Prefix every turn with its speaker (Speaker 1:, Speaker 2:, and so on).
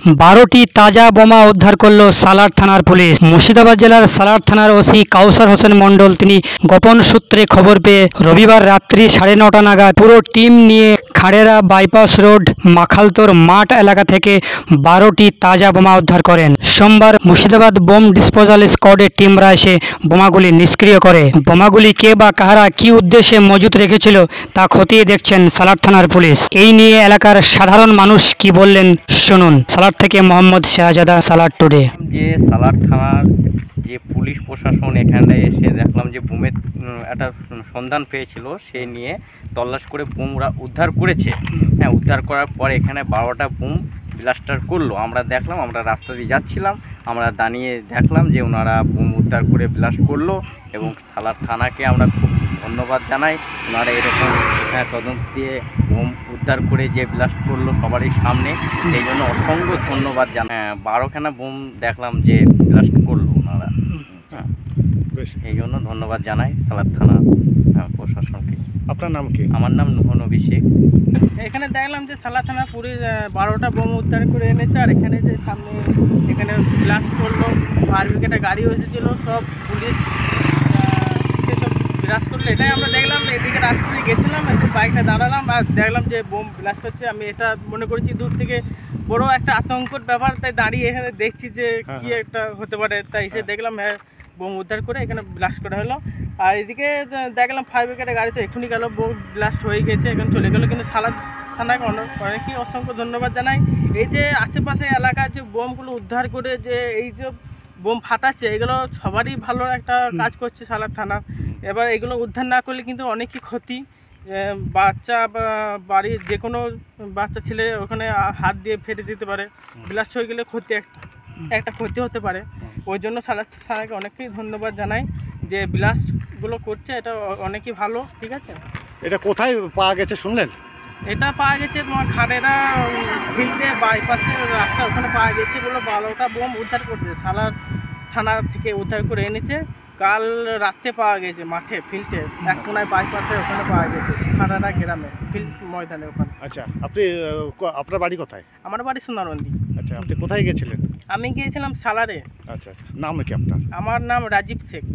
Speaker 1: 12টি তাজা বোমা উদ্ধার করল সালার থানার পুলিশ। মুর্শিদাবাদ জেলার সালার থানার ওসি কাউসার হোসেন মণ্ডল তিনি গোপন সূত্রে খবর পেয়ে রবিবার রাত্রি 9:30 নাগাদ পুরো টিম নিয়ে খাড়েরা বাইপাস রোড মাখালতোর মাঠ এলাকা থেকে 12টি তাজা বোমা উদ্ধার করেন। সোমবার মুর্শিদাবাদ বোম ডিসপোজাল স্কোয়াডের টিমরা এসে বোমাগুলি নিষ্ক্রিয় করে। বোমাগুলি কে বা কাহারা কি উদ্দেশ্যে মজুত রেখেছিল তা খতিয়ে দেখছেন সালার থানার পুলিশ। এই নিয়ে এলাকার সাধারণ মানুষ কি বললেন শুনুন। সালার থেকে মোহাম্মদ শাহজাদা, সালার টুডে।
Speaker 2: যে সালার থানার যে পুলিশ প্রশাসন এখানে এসে দেখলাম যে বোমের একটা সন্ধান পেয়েছিল, সে নিয়ে তল্লাশ করে বোমরা উদ্ধার করেছে। হ্যাঁ, উদ্ধার করার পর এখানে 12টা বোম ব্লাস্টার করলো। আমরা দেখলাম, আমরা রাস্তা দিয়ে যাচ্ছিলাম, আমরা দাঁড়িয়ে দেখলাম যে ওনারা বোম উদ্ধার করে ব্লাস্ট করলো। এবং সালার থানাকে আমরা খুব ধন্যবাদ জানাই, ওনারা এরকম তদন্ত দিয়ে বোম উদ্ধার করে যে ব্লাস্ট করলো সবারই সামনে, এই জন্য অসংখ্য ধন্যবাদ জানাই। 12খানা বোম দেখলাম যে ব্লাস্ট করলো ওনারা। হ্যাঁ, এই জন্য ধন্যবাদ জানাই সালার থানা প্রশাসনকে।
Speaker 3: আপনার নাম কি?
Speaker 2: আমার নাম নবী শেখ।
Speaker 4: এখানে দেখলাম যে সালার থানা পুলিশ 12টা বোম উদ্ধার করে এনেছে। আর এখানে যে সামনে এখানে ব্লাস্ট করলো, ফায়ার ব্রিগেডের গাড়িও এসেছিলো, সব পুলিশ সেসব ব্লাস্ট করলো। এটাই আমরা দেখলাম। এদিকে রাস্তা দিয়ে গেছিলাম, একটু বাইকটা দাঁড়ালাম আর দেখলাম যে বোম ব্লাস্ট হচ্ছে। আমি এটা মনে করেছি দূর থেকে বড় একটা আতঙ্কর ব্যাপার, তাই দাঁড়িয়ে এখানে দেখছি যে কি একটা হতে পারে। তাই এসে দেখলাম বোম উদ্ধার করে এখানে ব্লাস্ট করা হলো। আর এদিকে দেখলাম ফায়ার ব্রিগেডের গাড়ি তো এখনই গেল, বোম ব্লাস্ট হয়ে গেছে, এখন চলে গেলো। কিন্তু সালার থানাকে অনেকই অসংখ্য ধন্যবাদ জানাই। এই যে আশেপাশে এলাকার যে বোমগুলো উদ্ধার করে যে এই যে বোম ফাটাচ্ছে, এগুলো সবারই ভালো একটা কাজ করছে সালার থানা। এবার এগুলো উদ্ধার না করলে কিন্তু অনেকই ক্ষতি। বাচ্চা বা বাড়ির যে কোনো বাচ্চা ছেলে ওখানে হাত দিয়ে ফেটে যেতে পারে, ব্লাস্ট হয়ে গেলে ক্ষতি একটা ক্ষতি হতে পারে। ওই জন্য সালার থানাকে অনেকই ধন্যবাদ জানাই যে ব্লাস্টগুলো করছে, এটা অনেকই ভালো। ঠিক আছে,
Speaker 3: এটা কোথায় পাওয়া গেছে শুনলেন?
Speaker 4: এটা পাওয়া গেছে তোমার খাড়েরা ফিল্ডে বাইপাসের রাস্তা, ওখানে পাওয়া গেছে বলে 12টা বোম উদ্ধার করছে। সালার থানা থেকে উদ্ধার করে এনেছে। কাল রাত্রে পাওয়া গেছে মাঠে ফিল্ডে এক কোনায় বাইপাসে, ওখানে পাওয়া গেছে খাড়েরা গ্রামে ফিল্ড ময়দানে ওখানে।
Speaker 3: আচ্ছা, আপনার বাড়ি কোথায়?
Speaker 4: আমার বাড়ি সোনারন্দি।
Speaker 3: আচ্ছা, আপনি কোথায় গেছিলেন?
Speaker 4: আমি গিয়েছিলাম সালারে।
Speaker 3: আচ্ছা আচ্ছা, নাম কি আপনার?
Speaker 4: আমার নাম রাজীব শেখ।